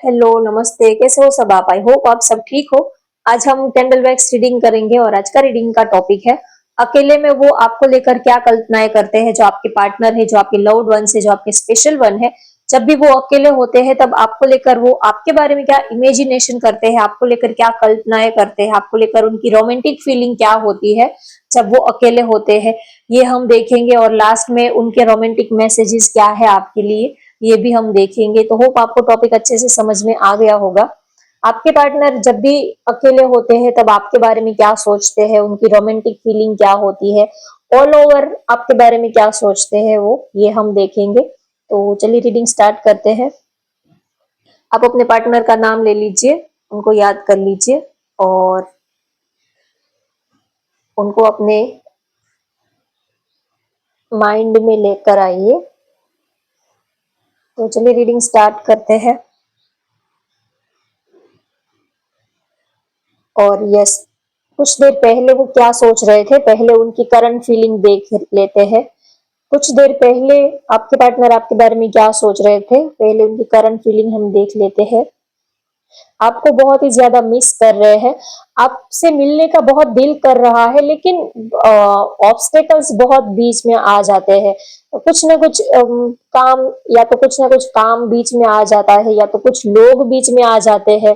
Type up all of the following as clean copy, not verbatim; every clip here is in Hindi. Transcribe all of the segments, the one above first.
हेलो, नमस्ते, कैसे हो सब आप? आई होप आप सब ठीक हो। आज हम कैंडल वैक्स रीडिंग करेंगे और आज का रीडिंग का टॉपिक है अकेले में वो आपको लेकर क्या कल्पनाएं करते हैं। जो आपके पार्टनर है, जो आपके लव्ड वंस है, जो आपके स्पेशल वन है, जब भी वो अकेले होते हैं तब आपको लेकर वो आपके बारे में क्या इमेजिनेशन करते हैं, आपको लेकर क्या कल्पनाएं करते हैं, आपको लेकर उनकी रोमांटिक फीलिंग क्या होती है जब वो अकेले होते हैं, ये हम देखेंगे। और लास्ट में उनके रोमांटिक मैसेजेस क्या है आपके लिए, ये भी हम देखेंगे। तो होप आपको टॉपिक अच्छे से समझ में आ गया होगा। आपके पार्टनर जब भी अकेले होते हैं तब आपके बारे में क्या सोचते हैं, उनकी रोमांटिक फीलिंग क्या होती है, ऑल ओवर आपके बारे में क्या सोचते हैं वो, ये हम देखेंगे। तो चलिए रीडिंग स्टार्ट करते हैं। आप अपने पार्टनर का नाम ले लीजिए, उनको याद कर लीजिए और उनको अपने माइंड में लेकर आइए। तो चलिए रीडिंग स्टार्ट करते हैं। और यस, कुछ देर पहले वो क्या सोच रहे थे, पहले उनकी करंट फीलिंग देख लेते हैं। कुछ देर पहले आपके पार्टनर आपके बारे में क्या सोच रहे थे, पहले उनकी करंट फीलिंग हम देख लेते हैं। आपको बहुत ही ज्यादा मिस कर रहे हैं, आपसे मिलने का बहुत दिल कर रहा है, लेकिन ऑब्स्टेकल्स बहुत बीच में आ जाते हैं। कुछ ना कुछ काम, या तो कुछ ना कुछ काम बीच में आ जाता है, या तो कुछ लोग बीच में आ जाते हैं।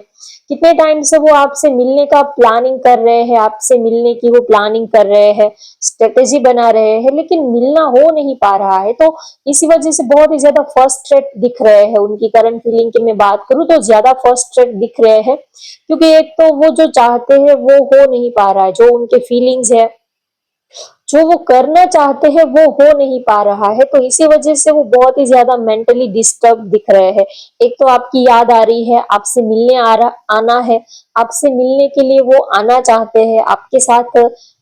कितने टाइम से वो आपसे मिलने का प्लानिंग कर रहे हैं, आपसे मिलने की वो प्लानिंग कर रहे हैं, स्ट्रेटेजी बना रहे हैं, लेकिन मिलना हो नहीं पा रहा है। तो इसी वजह से बहुत ही ज्यादा फ्रस्ट्रेट दिख रहे हैं। उनकी करंट फीलिंग की मैं बात करूं तो ज्यादा फ्रस्ट्रेट दिख रहे हैं, क्योंकि एक तो वो जो चाहते हैं वो हो नहीं पा रहा है, जो उनके फीलिंग्स है, जो वो करना चाहते हैं वो हो नहीं पा रहा है। तो इसी वजह से वो बहुत ही ज्यादा मेंटली डिस्टर्ब दिख रहे हैं। एक तो आपकी याद आ रही है, आपसे मिलने आना है, आपसे मिलने के लिए वो आना चाहते हैं, आपके साथ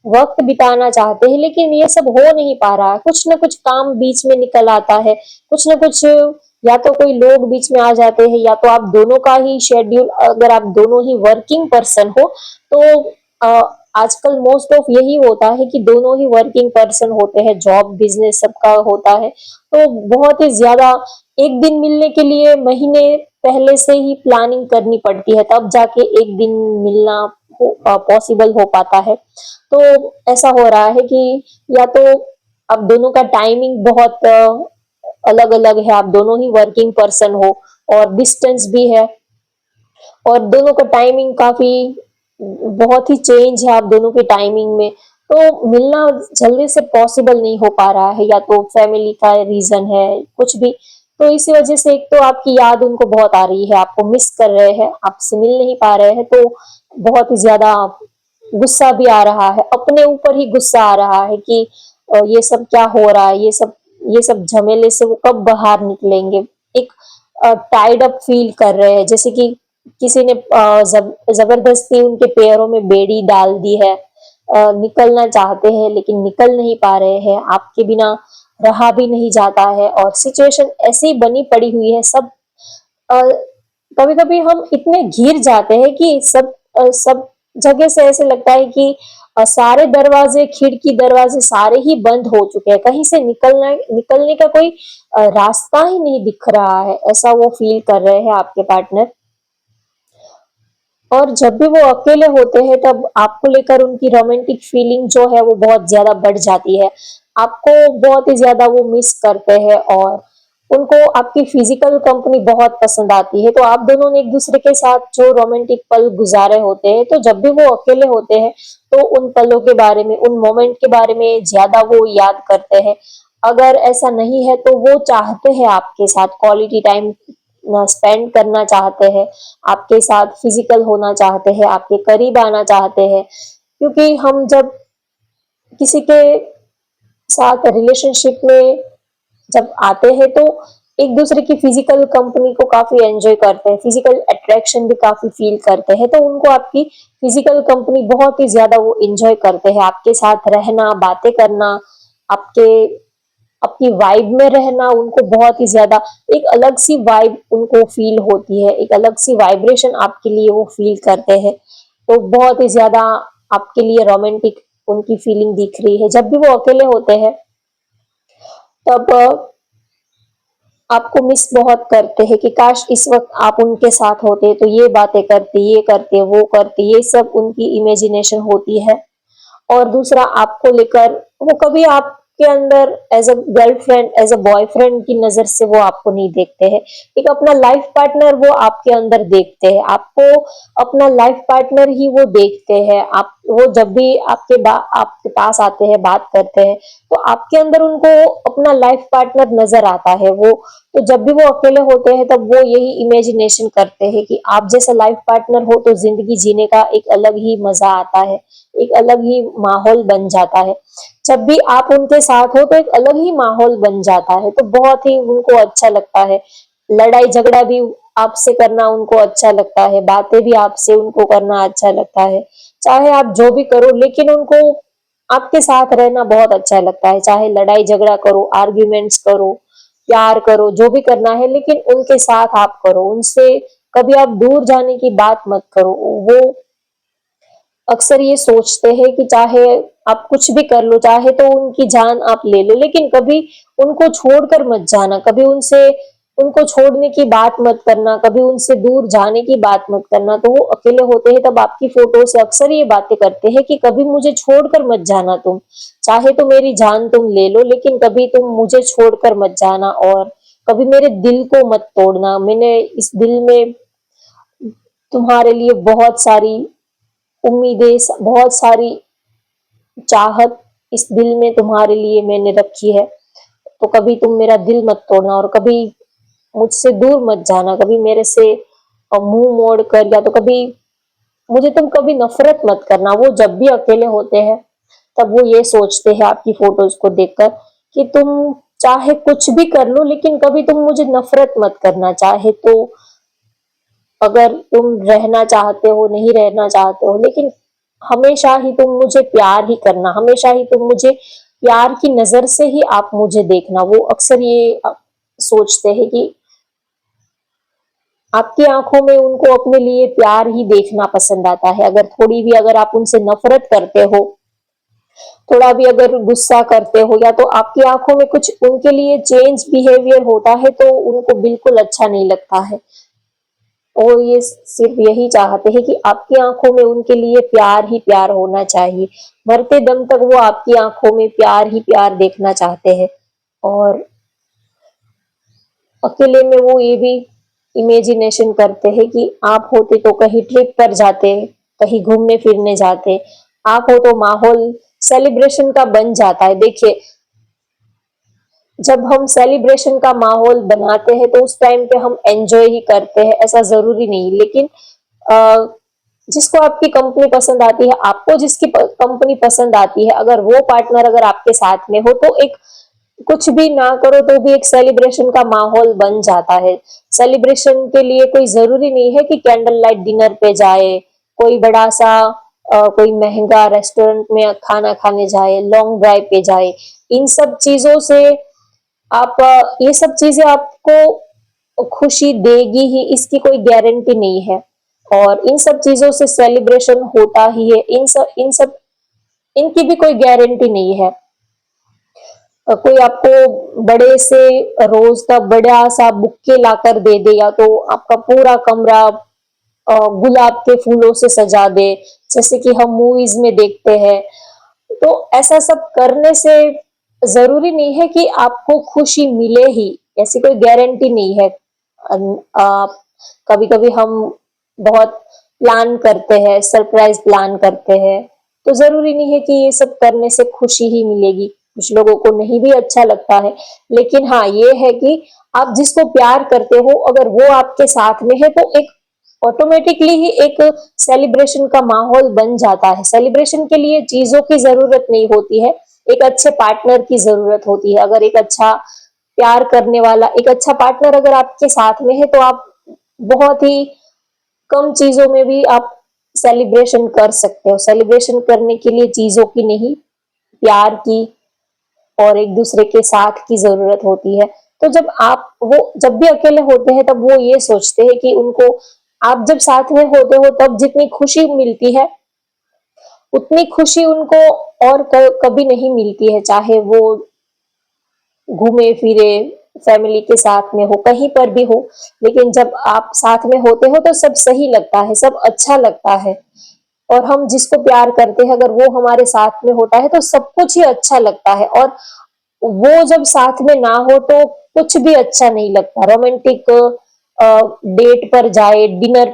वक्त बिताना चाहते हैं, लेकिन ये सब हो नहीं पा रहा है। कुछ ना कुछ काम बीच में निकल आता है, कुछ ना कुछ, या तो कोई लोग बीच में आ जाते हैं, या तो आप दोनों का ही शेड्यूल, अगर आप दोनों ही वर्किंग पर्सन हो तो आजकल मोस्ट ऑफ यही होता है कि दोनों ही वर्किंग पर्सन होते हैं, जॉब बिजनेस सबका होता है। तो बहुत ही ज्यादा एक दिन मिलने के लिए महीने पहले से ही प्लानिंग करनी पड़ती है, तब जाके एक दिन मिलना पॉसिबल हो पाता है। तो ऐसा हो रहा है कि या तो अब दोनों का टाइमिंग बहुत अलग अलग है, आप दोनों ही वर्किंग पर्सन हो, और डिस्टेंस भी है, और दोनों का टाइमिंग काफी बहुत ही चेंज है आप दोनों के टाइमिंग में। तो मिलना जल्दी से पॉसिबल नहीं हो पा रहा है, या तो फैमिली का रीजन है, कुछ भी। तो इसी वजह से एक तो आपकी याद उनको बहुत आ रही है, आपको मिस कर रहे हैं, आपसे मिल नहीं पा रहे हैं। तो बहुत ही ज्यादा गुस्सा भी आ रहा है, अपने ऊपर ही गुस्सा आ रहा है कि ये सब क्या हो रहा है, ये सब झमेले से वो कब बाहर निकलेंगे। एक टाइड अप फील कर रहे हैं, जैसे कि किसी ने जबरदस्ती उनके पैरों में बेड़ी डाल दी है। निकलना चाहते हैं लेकिन निकल नहीं पा रहे हैं, आपके बिना रहा भी नहीं जाता है, और सिचुएशन ऐसी बनी पड़ी हुई है। सब कभी कभी हम इतने घिर जाते हैं कि सब जगह से ऐसे लगता है कि सारे दरवाजे, खिड़की, दरवाजे सारे ही बंद हो चुके हैं, कहीं से निकलने का कोई रास्ता ही नहीं दिख रहा है, ऐसा वो फील कर रहे हैं आपके पार्टनर। और जब भी वो अकेले होते हैं तब आपको लेकर उनकी रोमांटिक फीलिंग जो है वो बहुत ज्यादा बढ़ जाती है। आपको बहुत ही ज्यादा वो मिस करते हैं, और उनको आपकी फिजिकल कंपनी बहुत पसंद आती है। तो आप दोनों ने एक दूसरे के साथ जो रोमांटिक पल गुजारे होते हैं, तो जब भी वो अकेले होते हैं तो उन पलों के बारे में, उन मोमेंट के बारे में ज्यादा वो याद करते हैं। अगर ऐसा नहीं है तो वो चाहते हैं आपके साथ क्वालिटी टाइम स्पेंड करना चाहते हैं, आपके साथ फिजिकल होना चाहते हैं, आपके करीब आना चाहते हैं। क्योंकि हम जब किसी के साथ रिलेशनशिप में जब आते हैं तो एक दूसरे की फिजिकल कंपनी को काफी एंजॉय करते हैं, फिजिकल अट्रैक्शन भी काफी फील करते हैं। तो उनको आपकी फिजिकल कंपनी बहुत ही ज्यादा वो एंजॉय करते हैं, आपके साथ रहना, बातें करना, आपके आपकी वाइब में रहना उनको बहुत ही ज्यादा, एक अलग सी वाइब उनको फील होती है, एक अलग सी वाइब्रेशन आपके लिए वो फील करते हैं। तो बहुत ही ज्यादा आपके लिए रोमांटिक उनकी फीलिंग दिख रही है। जब भी वो अकेले होते हैं तब आपको मिस बहुत करते हैं कि काश इस वक़्त आप उनके साथ होते तो ये बातें करते, ये करते, वो करते, ये सब उनकी इमेजिनेशन होती है। और दूसरा आपको लेकर वो कभी आपके अंदर as a girlfriend, as a boyfriend की नज़र से वो आपको नहीं देखते हैं। एक अपना लाइफ पार्टनर वो आपके अंदर देखते हैं। आपको अपना लाइफ पार्टनर ही वो देखते हैं। आप वो जब भी आपके पास आते हैं, बात करते हैं, तो आपके अंदर उनको अपना लाइफ पार्टनर नज़र आता है। वो तो जब भी वो अकेले होते हैं तब वो यही इमेजिनेशन करते हैं कि आप जैसा लाइफ पार्टनर हो तो ज़िंदगी जीने का एक अलग ही मज़ा आता है। एक अलग ही माहौल बन जाता है। जब भी आप उनके साथ हो तो एक अलग ही माहौल बन जाता है, तो बहुत ही उनको अच्छा लगता है। लड़ाई-झगड़ा भी आपसे करना उनको अच्छा लगता है, बातें भी आपसे उनको करना अच्छा लगता है। चाहे आप जो भी करो लेकिन उनको आपके साथ रहना बहुत अच्छा लगता है। चाहे लड़ाई-झगड़ा करो, आर्ग्यूमेंट्स करो, प्यार करो, जो भी करना है लेकिन उनके साथ आप करो। उनसे कभी आप दूर जाने की बात मत करो। वो अक्सर ये सोचते हैं कि चाहे आप कुछ भी कर लो, चाहे तो उनकी जान आप ले लो, लेकिन कभी उनको छोड़कर मत जाना, कभी उनसे उनको छोड़ने की बात मत करना, कभी उनसे दूर जाने की बात मत करना। तो वो अकेले होते हैं तब आपकी फोटो से अक्सर ये बातें करते हैं कि कभी मुझे छोड़कर मत जाना तुम, चाहे तो मेरी जान तुम ले लो लेकिन कभी तुम मुझे छोड़कर मत जाना और कभी मेरे दिल को मत तोड़ना। मैंने इस दिल में तुम्हारे लिए बहुत सारी उम्मीदें, बहुत सारी चाहत इस दिल में तुम्हारे लिए मैंने रखी है, तो कभी तुम मेरा दिल मत तोड़ना और कभी मुझसे दूर मत जाना, कभी मेरे से मुंह मोड़ कर या तो कभी मुझे तुम कभी नफरत मत करना। वो जब भी अकेले होते हैं तब वो ये सोचते हैं आपकी फोटोज को देखकर कि तुम चाहे कुछ भी कर लो लेकिन कभी तुम मुझे नफरत मत करना। चाहे तो अगर तुम रहना चाहते हो, नहीं रहना चाहते हो, लेकिन हमेशा ही तुम मुझे प्यार ही करना, हमेशा ही तुम मुझे प्यार की नजर से ही आप मुझे देखना। वो अक्सर ये सोचते हैं कि आपकी आंखों में उनको अपने लिए प्यार ही देखना पसंद आता है। अगर थोड़ी भी अगर आप उनसे नफरत करते हो, थोड़ा भी अगर गुस्सा करते हो या तो आपकी आंखों में कुछ उनके लिए चेंज बिहेवियर होता है तो उनको बिल्कुल अच्छा नहीं लगता है। और ये सिर्फ यही चाहते हैं कि आपकी आंखों में उनके लिए प्यार ही प्यार होना चाहिए। मरते दम तक वो आपकी आंखों में प्यार ही प्यार देखना चाहते हैं। और अकेले में वो ये भी इमेजिनेशन करते हैं कि आप होते तो कहीं ट्रिप पर जाते, कहीं घूमने फिरने जाते, आप हो तो माहौल सेलिब्रेशन का बन जाता है। देखिए, जब हम सेलिब्रेशन का माहौल बनाते हैं तो उस टाइम पे हम एंजॉय ही करते हैं, ऐसा जरूरी नहीं। लेकिन जिसको आपकी कंपनी पसंद आती है, आपको जिसकी कंपनी पसंद आती है, अगर वो पार्टनर अगर आपके साथ में हो तो एक कुछ भी ना करो तो भी एक सेलिब्रेशन का माहौल बन जाता है। सेलिब्रेशन के लिए कोई जरूरी नहीं है कि कैंडल लाइट डिनर पे जाए, कोई बड़ा सा कोई महंगा रेस्टोरेंट में खाना खाने जाए, लॉन्ग ड्राइव पे जाए। इन सब चीजों से आप ये सब चीजें आपको खुशी देगी ही, इसकी कोई गारंटी नहीं है। और इन सब चीजों से सेलिब्रेशन होता ही है, इन सब इनकी भी कोई गारंटी नहीं है। कोई आपको बड़े से रोज का बड़ा सा बुक्के लाकर दे दे या तो आपका पूरा कमरा गुलाब के फूलों से सजा दे, जैसे कि हम मूवीज में देखते हैं, तो ऐसा सब करने से जरूरी नहीं है कि आपको खुशी मिले ही, ऐसी कोई गारंटी नहीं है। कभी कभी हम बहुत प्लान करते हैं, सरप्राइज प्लान करते हैं, तो जरूरी नहीं है कि ये सब करने से खुशी ही मिलेगी। कुछ लोगों को नहीं भी अच्छा लगता है, लेकिन हाँ ये है कि आप जिसको प्यार करते हो अगर वो आपके साथ में है तो एक ऑटोमेटिकली ही एक सेलिब्रेशन का माहौल बन जाता है। सेलिब्रेशन के लिए चीजों की जरूरत नहीं होती है, एक अच्छे पार्टनर की जरूरत होती है। अगर एक अच्छा प्यार करने वाला, एक अच्छा पार्टनर अगर आपके साथ में है तो आप बहुत ही कम चीजों में भी आप सेलिब्रेशन कर सकते हो। सेलिब्रेशन करने के लिए चीजों की नहीं, प्यार की और एक दूसरे के साथ की जरूरत होती है। तो जब भी अकेले होते हैं तब वो ये सोचते हैं कि उनको आप जब साथ में होते हो तब जितनी खुशी मिलती है उतनी खुशी उनको और कभी नहीं मिलती है। चाहे वो घूमे फिरे, फैमिली के साथ में हो, कहीं पर भी हो, लेकिन जब आप साथ में होते हो तो सब सही लगता है, सब अच्छा लगता है। और हम जिसको प्यार करते हैं अगर वो हमारे साथ में होता है तो सब कुछ ही अच्छा लगता है। और वो जब साथ में ना हो तो कुछ भी अच्छा नहीं लगता। रोमांटिक डेट पर जाए, डिनर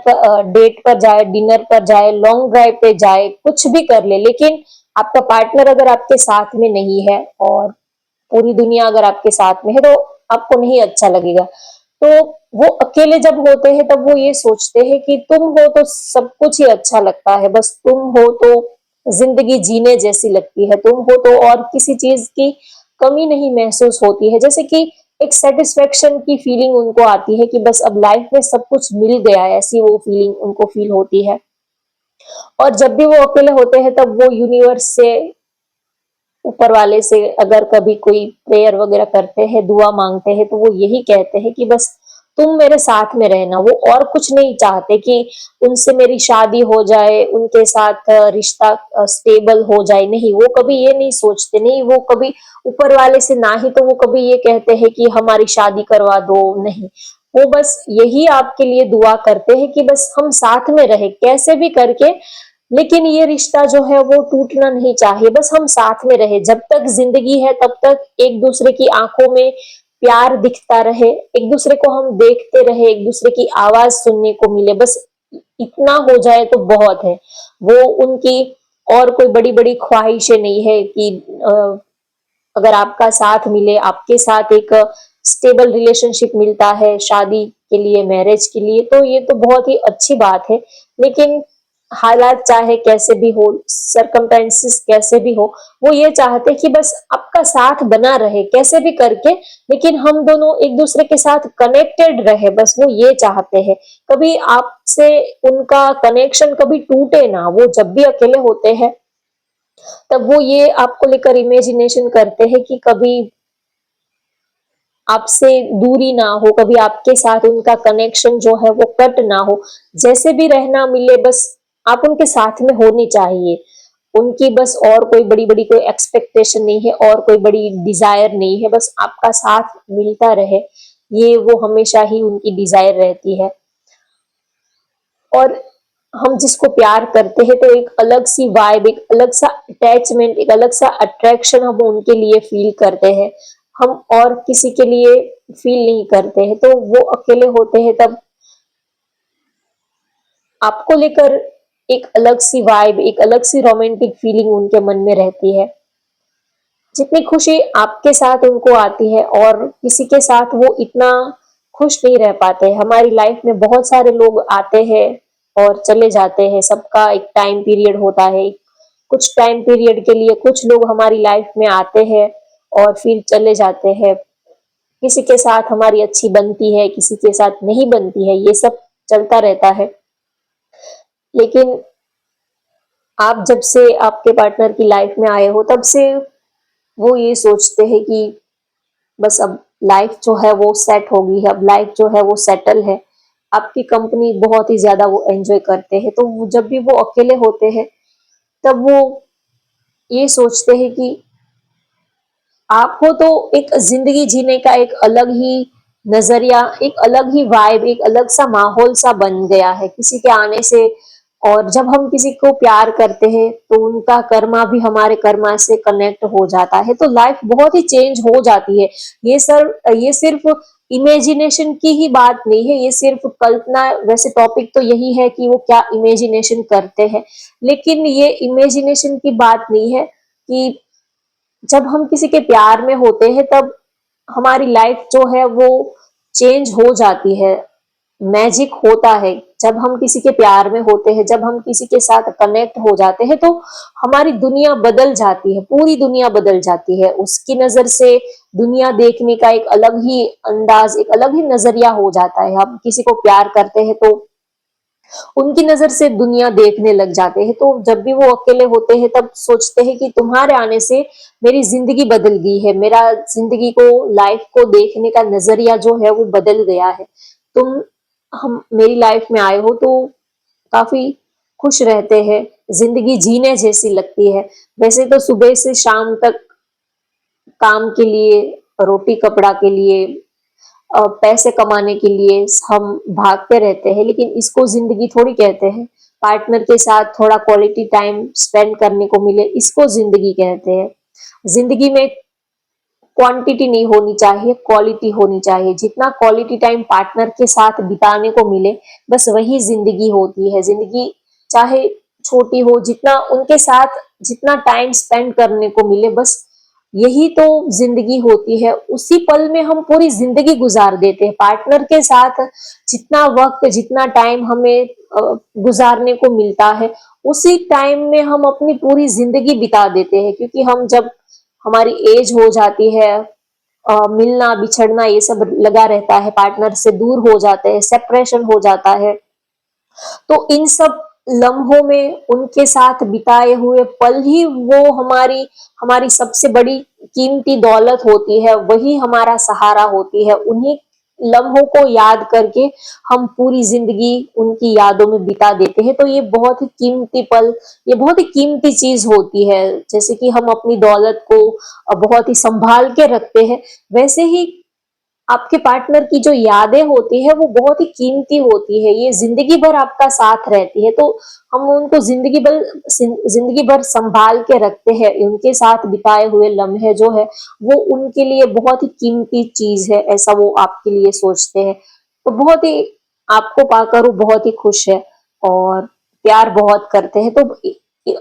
पर जाए, लॉन्ग ड्राइव पे जाए, कुछ भी कर ले, लेकिन आपका पार्टनर अगर आपके साथ में नहीं है और पूरी दुनिया अगर आपके साथ में है तो आपको नहीं अच्छा लगेगा। तो वो अकेले जब होते हैं तब वो ये सोचते हैं कि तुम हो तो सब कुछ ही अच्छा लगता है, बस तुम हो तो जिंदगी जीने जैसी लगती है, तुम हो तो और किसी चीज की कमी नहीं महसूस होती है। जैसे कि एक सेटिस्फेक्शन की फीलिंग उनको आती है कि बस अब लाइफ में सब कुछ मिल गया है, ऐसी वो फीलिंग उनको फील होती है। और जब भी वो अकेले होते हैं तब वो यूनिवर्स से, ऊपर वाले से अगर कभी कोई प्रेयर वगैरह करते हैं, दुआ मांगते हैं, तो वो यही कहते हैं कि बस तुम मेरे साथ में रहना। वो और कुछ नहीं चाहते कि उनसे मेरी शादी हो जाए, उनके साथ रिश्ता स्टेबल हो जाए, नहीं, वो कभी ये नहीं सोचते। नहीं, वो कभी ऊपर वाले से ना ही तो वो कभी ये कहते हैं कि हमारी शादी करवा दो, नहीं। वो बस यही आपके लिए दुआ करते हैं कि बस हम साथ में रहे कैसे भी करके, लेकिन ये रिश्ता जो है वो टूटना नहीं चाहिए, बस हम साथ में रहे। जब तक जिंदगी है तब तक एक दूसरे की आंखों में प्यार दिखता रहे, एक दूसरे को हम देखते रहे, एक दूसरे की आवाज सुनने को मिले, बस इतना हो जाए तो बहुत है। वो उनकी और कोई बड़ी बड़ी ख्वाहिशें नहीं है कि अगर आपका साथ मिले, आपके साथ एक स्टेबल रिलेशनशिप मिलता है शादी के लिए, मैरिज के लिए, तो ये तो बहुत ही अच्छी बात है। लेकिन हालात चाहे कैसे भी हो, सरकमटेंसेस कैसे भी हो, वो ये चाहते कि बस आपका साथ बना रहे कैसे भी करके, लेकिन हम दोनों एक दूसरे के साथ कनेक्टेड रहे, बस वो ये चाहते हैं। कभी आपसे उनका कनेक्शन कभी टूटे ना। वो जब भी अकेले होते हैं तब वो ये आपको लेकर इमेजिनेशन करते हैं कि कभी आपसे दूरी ना हो, कभी आपके साथ उनका कनेक्शन जो है वो कट ना हो। जैसे भी रहना मिले, बस आप उनके साथ में होनी चाहिए। उनकी बस और कोई बड़ी-बड़ी कोई एक्सपेक्टेशन नहीं है और कोई बड़ी डिज़ायर नहीं है, बस आपका साथ मिलता रहे, ये वो हमेशा ही उनकी डिज़ायर रहती है। और हम जिसको प्यार करते हैं तो एक अलग सी वाइब, एक अलग सा अटैचमेंट, एक अलग सा अट्रैक्शन हम उनके लिए फील करते हैं। हम और किसी के लिए फील नहीं करते हैं। तो वो अकेले होते हैं तब आपको लेकर एक अलग सी वाइब, एक अलग सी रोमांटिक फीलिंग उनके मन में रहती है। जितनी खुशी आपके साथ उनको आती है और किसी के साथ वो इतना खुश नहीं रह पाते। हमारी लाइफ में बहुत सारे लोग आते हैं और चले जाते हैं, सबका एक टाइम पीरियड होता है। कुछ टाइम पीरियड के लिए कुछ लोग हमारी लाइफ में आते हैं और फिर चले जाते हैं। किसी के साथ हमारी अच्छी बनती है, किसी के साथ नहीं बनती है, ये सब चलता रहता है। लेकिन आप जब से आपके पार्टनर की लाइफ में आए हो तब से वो ये सोचते हैं कि बस अब लाइफ जो है वो सेट होगी, अब लाइफ जो है वो सेटल है। आपकी कंपनी बहुत ही ज़्यादा वो एन्जॉय करते हैं। तो जब भी वो अकेले होते हैं, तब वो ये सोचते हैं कि आप हो तो एक ज़िंदगी जीने का एक अलग ही नज़रिया, एक अलग ही वाइब, एक अलग सा माहौल सा बन गया है किसी के आने से। और जब हम किसी को प्यार करते हैं तो उनका कर्मा भी हमारे कर्मा से कनेक्ट हो जाता है, तो लाइफ बहुत ही चेंज हो जाती है। ये सिर्फ इमेजिनेशन की ही बात नहीं है, ये सिर्फ कल्पना, वैसे टॉपिक तो यही है कि वो क्या इमेजिनेशन करते हैं, लेकिन ये इमेजिनेशन की बात नहीं है कि जब हम किसी के प्यार में होते हैं तब हमारी लाइफ जो है वो चेंज हो जाती है, मैजिक होता है। जब हम किसी के प्यार में होते हैं, जब हम किसी के साथ कनेक्ट हो जाते हैं तो हमारी दुनिया बदल जाती है, पूरी दुनिया बदल जाती है। उसकी नज़र से दुनिया देखने का एक अलग ही अंदाज, एक अलग ही नज़रिया हो जाता है। हम किसी को प्यार करते हैं तो उनकी नजर से दुनिया देखने लग जाते हैं। तो जब भी वो अकेले होते हैं तब सोचते हैं कि तुम्हारे आने से मेरी जिंदगी बदल गई है, मेरा जिंदगी को, लाइफ को देखने का नजरिया जो है वो बदल गया है। तुम हम मेरी लाइफ में आए हो तो काफी खुश रहते हैं, जिंदगी जीने जैसी लगती है। वैसे तो सुबह से शाम तक काम के लिए, रोटी कपड़ा के लिए पैसे कमाने के लिए हम भागते रहते हैं, लेकिन इसको जिंदगी थोड़ी कहते हैं। पार्टनर के साथ थोड़ा क्वालिटी टाइम स्पेंड करने को मिले, इसको जिंदगी कहते हैं। जिंदगी में क्वांटिटी नहीं होनी चाहिए, क्वालिटी होनी चाहिए। जितना क्वालिटी टाइम पार्टनर के साथ बिताने को मिले, बस वही जिंदगी होती है। जिंदगी चाहे छोटी हो, जितना उनके साथ जितना टाइम स्पेंड करने को मिले, बस यही तो जिंदगी होती है। उसी पल में हम पूरी जिंदगी गुजार देते हैं। पार्टनर के साथ जितना वक्त, जितना टाइम हमें गुजारने को मिलता है, उसी टाइम में हम अपनी पूरी जिंदगी बिता देते हैं। क्योंकि हम जब हमारी एज हो जाती है, मिलना बिछड़ना ये सब लगा रहता है, पार्टनर से दूर हो जाते हैं, सेपरेशन हो जाता है, तो इन सब लम्हों में उनके साथ बिताए हुए पल ही वो हमारी हमारी सबसे बड़ी कीमती दौलत होती है, वही हमारा सहारा होती है। उन्हीं लम्हों को याद करके हम पूरी जिंदगी उनकी यादों में बिता देते हैं। तो ये बहुत ही कीमती पल, ये बहुत ही कीमती चीज होती है। जैसे कि हम अपनी दौलत को बहुत ही संभाल के रखते हैं, वैसे ही आपके पार्टनर की जो यादें होती है वो बहुत ही कीमती होती है। ये जिंदगी भर आपका साथ रहती है, तो हम उनको जिंदगी भर संभाल के रखते हैं। उनके साथ बिताए हुए लम्हे जो है वो उनके लिए बहुत ही कीमती चीज है, ऐसा वो आपके लिए सोचते हैं। तो बहुत ही आपको पाकर वो बहुत ही खुश है और प्यार बहुत करते हैं। तो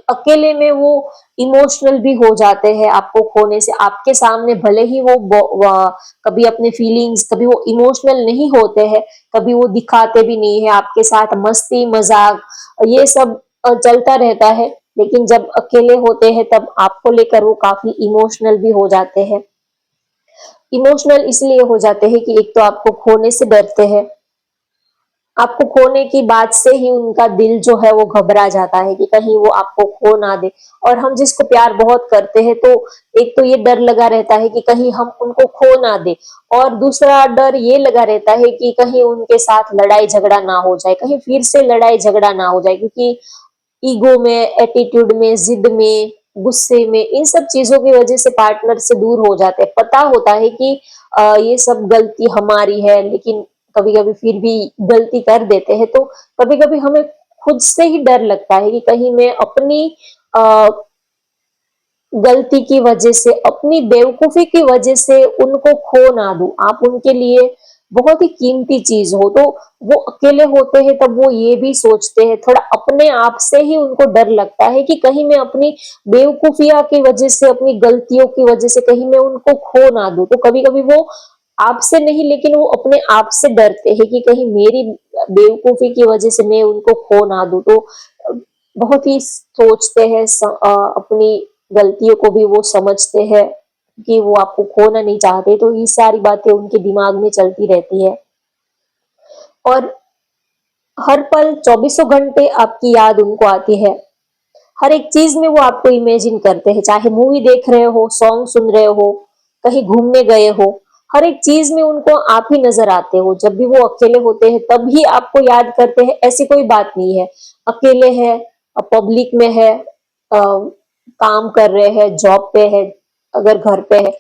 अकेले में वो इमोशनल भी हो जाते हैं आपको खोने से। आपके सामने भले ही कभी अपने फीलिंग्स, कभी वो इमोशनल नहीं होते हैं, कभी वो दिखाते भी नहीं है। आपके साथ मस्ती मजाक ये सब चलता रहता है, लेकिन जब अकेले होते हैं तब आपको लेकर वो काफी इमोशनल भी हो जाते हैं। इमोशनल इसलिए हो जाते हैं कि एक तो आपको खोने से डरते हैं, आपको खोने की बात से ही उनका दिल जो है वो घबरा जाता है कि कहीं वो आपको खो ना दे। और हम जिसको प्यार बहुत करते हैं तो एक तो ये डर लगा रहता है कि कहीं हम उनको खो ना दे, और दूसरा डर ये लगा रहता है कि कहीं उनके साथ लड़ाई झगड़ा ना हो जाए, कहीं फिर से लड़ाई झगड़ा ना हो जाए। क्योंकि ईगो में, एटीट्यूड में, जिद में, गुस्से में, इन सब चीजों की वजह से पार्टनर से दूर हो जाते हैं। पता होता है कि ये सब गलती हमारी है, लेकिन कभी कभी फिर भी गलती कर देते हैं। तो कभी कभी हमें खुद से ही डर लगता है कि कहीं मैं अपनी आ, गलती की वजह से, अपनी बेवकूफी की वजह से उनको खो ना दूं। आप उनके लिए बहुत ही कीमती चीज हो। तो वो अकेले होते हैं तब वो ये भी सोचते हैं, थोड़ा अपने आप से ही उनको डर लगता है कि कहीं मैं अपनी बेवकूफिया की वजह से, अपनी गलतियों की वजह से कहीं मैं उनको खो ना दूं। तो कभी कभी वो आपसे नहीं, लेकिन वो अपने आप से डरते हैं कि कहीं मेरी बेवकूफी की वजह से मैं उनको खो ना दूं। तो बहुत ही सोचते हैं, अपनी गलतियों को भी वो समझते हैं कि वो आपको खोना नहीं चाहते। तो ये सारी बातें उनके दिमाग में चलती रहती है, और हर पल चौबीसों घंटे आपकी याद उनको आती है। हर एक चीज में वो आपको इमेजिन करते हैं, चाहे मूवी देख रहे हो, सॉन्ग सुन रहे हो, कहीं घूमने गए हो, हर एक चीज में उनको आप ही नजर आते हो। जब भी वो अकेले होते हैं तब ही आपको याद करते हैं, ऐसी कोई बात नहीं है। अकेले है, पब्लिक में है, काम कर रहे हैं, जॉब पे है, अगर घर पे है,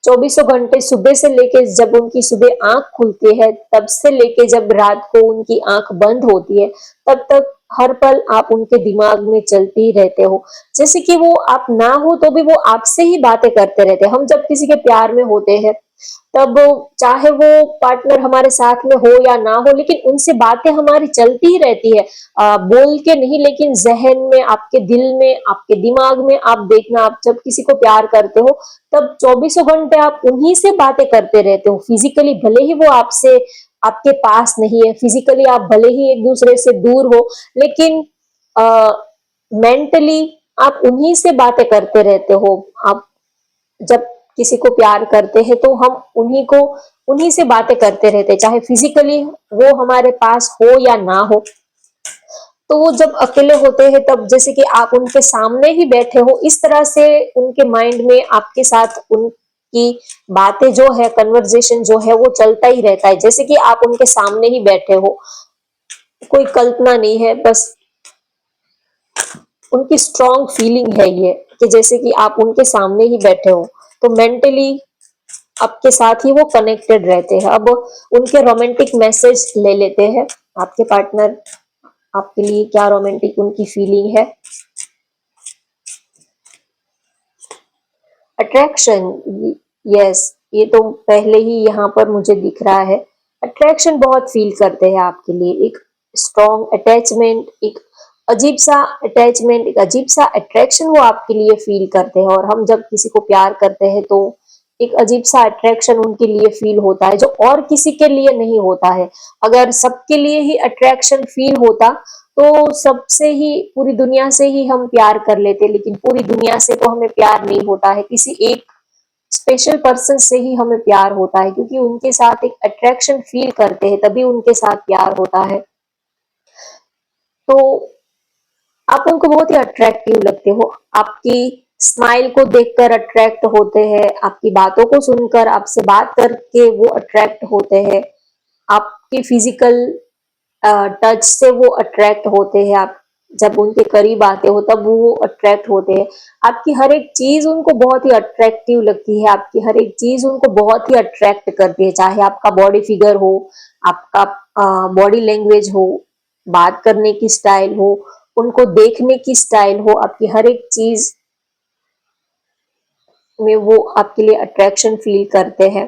चौबीसों घंटे सुबह से लेके जब उनकी सुबह आंख खुलती है तब से लेके जब रात को उनकी आंख बंद होती है, तब तक हर पल आप उनके दिमाग में चलते ही रहते हो। जैसे कि वो आप ना हो तो भी वो आपसे ही बातें करते रहते हैं। हम जब किसी के प्यार में होते हैं तब चाहे वो पार्टनर हमारे साथ में हो या ना हो, लेकिन उनसे बातें हमारी चलती ही रहती है। बोल के नहीं, लेकिन जहन में, आपके दिल में, आपके दिमाग में। आप देखना, आप जब किसी को प्यार करते हो तब चौबीसों घंटे आप उन्हीं से बातें करते रहते हो। फिजिकली भले ही वो आपसे, आपके पास नहीं है, फिजिकली आप भले ही एक दूसरे से दूर हो, लेकिन मेंटली आप उन्हीं से बातें करते रहते हो। आप जब किसी को प्यार करते हैं तो हम उन्हीं से बातें करते रहते हैं, चाहे फिजिकली वो हमारे पास हो या ना हो। तो वो जब अकेले होते हैं तब जैसे कि आप उनके सामने ही बैठे हो, इस तरह से उनके माइंड में आपके साथ उनकी बातें जो है, कन्वर्जेशन जो है वो चलता ही रहता है, जैसे कि आप उनके सामने ही बैठे हो। कोई कल्पना नहीं है, बस उनकी स्ट्रॉन्ग फीलिंग है ये, कि जैसे कि आप उनके सामने ही बैठे हो। तो मेंटली आपके साथ ही वो कनेक्टेड रहते हैं। अब उनके रोमांटिक मैसेज ले लेते हैं, आपके पार्टनर आपके लिए क्या रोमांटिक उनकी फीलिंग है। अट्रैक्शन, यस, ये तो पहले ही यहाँ पर मुझे दिख रहा है। अट्रैक्शन बहुत फील करते हैं आपके लिए, एक स्ट्रॉन्ग अटैचमेंट, एक अजीब सा अटैचमेंट, एक अजीब सा अट्रैक्शन वो आपके लिए फील करते हैं। और हम जब किसी को प्यार करते हैं तो एक अजीब सा अट्रैक्शन उनके लिए फील होता है, जो और किसी के लिए नहीं होता है। अगर सबके लिए ही अट्रैक्शन फील होता तो सबसे ही, पूरी दुनिया से ही हम प्यार कर लेते, लेकिन पूरी दुनिया से तो हमें प्यार नहीं होता है, किसी एक स्पेशल पर्सन से ही हमें प्यार होता है, क्योंकि उनके साथ एक अट्रैक्शन फील करते हैं तभी उनके साथ प्यार होता है। तो आप उनको बहुत ही अट्रैक्टिव लगते हो, आपकी स्माइल को देखकर अट्रैक्ट होते हैं, आपकी बातों को सुनकर, आपसे बात करके वो अट्रैक्ट होते हैं, आपके फिजिकल टच से वो अट्रैक्ट होते हैं। आप जब उनके करीब आते हो तब वो अट्रैक्ट होते हैं। आपकी हर एक चीज उनको बहुत ही अट्रैक्टिव लगती है, आपकी हर एक चीज उनको बहुत ही अट्रैक्ट करती है, चाहे आपका बॉडी फिगर हो, आपका बॉडी लैंग्वेज हो, बात करने की स्टाइल हो, उनको देखने की स्टाइल हो, आपकी हर एक चीज में वो आपके लिए अट्रैक्शन फील करते हैं।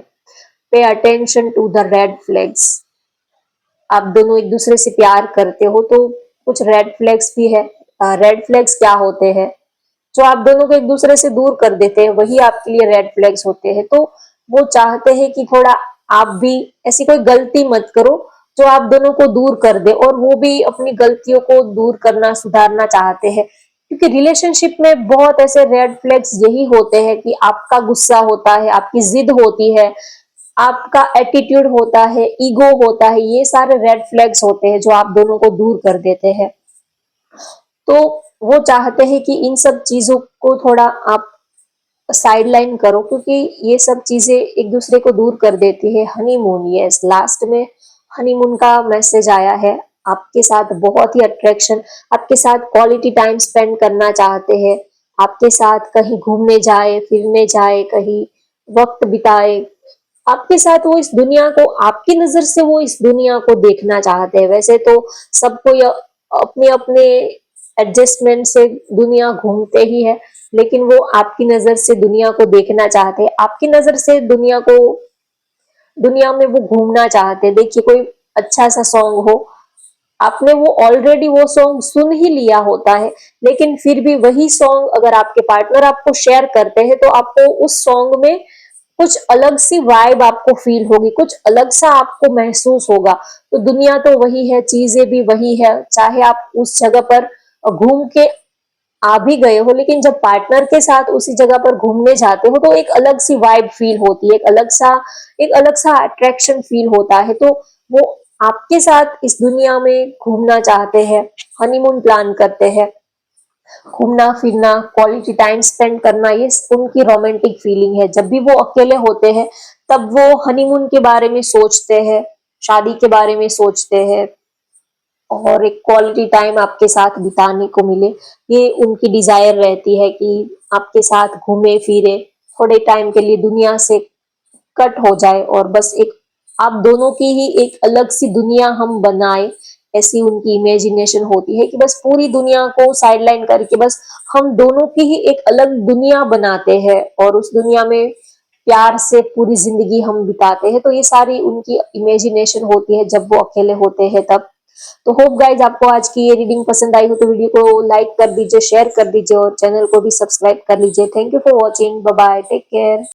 Pay attention to the red flags. आप दोनों एक दूसरे से प्यार करते हो तो कुछ रेड फ्लैग्स भी है। रेड फ्लैग्स क्या होते हैं? जो आप दोनों को एक दूसरे से दूर कर देते हैं, वही आपके लिए रेड फ्लैग्स होते हैं। तो वो चाहते हैं कि थोड़ा आप भी ऐसी कोई गलती मत करो जो आप दोनों को दूर कर दे, और वो भी अपनी गलतियों को दूर करना, सुधारना चाहते हैं। क्योंकि रिलेशनशिप में बहुत ऐसे रेड फ्लैग्स यही होते हैं कि आपका गुस्सा होता है, आपकी जिद होती है, आपका एटीट्यूड होता है, ईगो होता है, ये सारे रेड फ्लैग्स होते हैं जो आप दोनों को दूर कर देते हैं। तो वो चाहते हैं कि इन सब चीजों को थोड़ा आप साइडलाइन करो, क्योंकि ये सब चीजें एक दूसरे को दूर कर देती है। हनीमून, यस, लास्ट में हनीमून का मैसेज आया है। आपके साथ बहुत ही अट्रैक्शन, आपके साथ क्वालिटी टाइम स्पेंड करना चाहते हैं, आपके साथ कहीं घूमने जाए, फिरने जाए, कहीं वक्त बिताए, आपके साथ वो इस दुनिया को, आपकी नजर से वो इस दुनिया को देखना चाहते हैं। वैसे तो सबको अपने अपने एडजस्टमेंट से दुनिया घूमते ही है, लेकिन वो आपकी नजर से दुनिया को देखना चाहते हैं, आपकी नजर से दुनिया को, दुनिया में वो घूमना चाहते हैं। देखिए, कोई अच्छा सा सॉन्ग हो, आपने वो ऑलरेडी वो सॉन्ग सुन ही लिया होता है, लेकिन फिर भी वही सॉन्ग अगर आपके पार्टनर आपको शेयर करते हैं तो आपको उस सॉन्ग में कुछ अलग सी वाइब आपको फील होगी, कुछ अलग सा आपको महसूस होगा। तो दुनिया तो वही है, चीजें भी वही है, चाहे आप उस जगह पर घूम के आ भी गए हो, लेकिन जब पार्टनर के साथ उसी जगह पर घूमने जाते हो तो एक अलग सी वाइब फील होती है, एक अलग सा अट्रैक्शन फील होता है। तो वो आपके साथ इस दुनिया में घूमना चाहते हैं, हनीमून प्लान करते हैं, घूमना फिरना, क्वालिटी टाइम स्पेंड करना, ये उनकी रोमांटिक फीलिंग है। जब भी वो अकेले होते हैं तब वो हनीमून के बारे में सोचते हैं, शादी के बारे में सोचते हैं, और एक क्वालिटी टाइम आपके साथ बिताने को मिले, ये उनकी डिजायर रहती है कि आपके साथ घूमे फिरे, थोड़े टाइम के लिए दुनिया से कट हो जाए और बस एक आप दोनों की ही एक अलग सी दुनिया हम बनाए। ऐसी उनकी इमेजिनेशन होती है कि बस पूरी दुनिया को साइडलाइन करके बस हम दोनों की ही एक अलग दुनिया बनाते हैं, और उस दुनिया में प्यार से पूरी जिंदगी हम बिताते हैं। तो ये सारी उनकी इमेजिनेशन होती है जब वो अकेले होते हैं तब। तो होप गाइज आपको आज की ये रीडिंग पसंद आई हो तो वीडियो को लाइक कर दीजिए, शेयर कर दीजिए और चैनल को भी सब्सक्राइब कर लीजिए। Thank you for watching, bye bye, take care.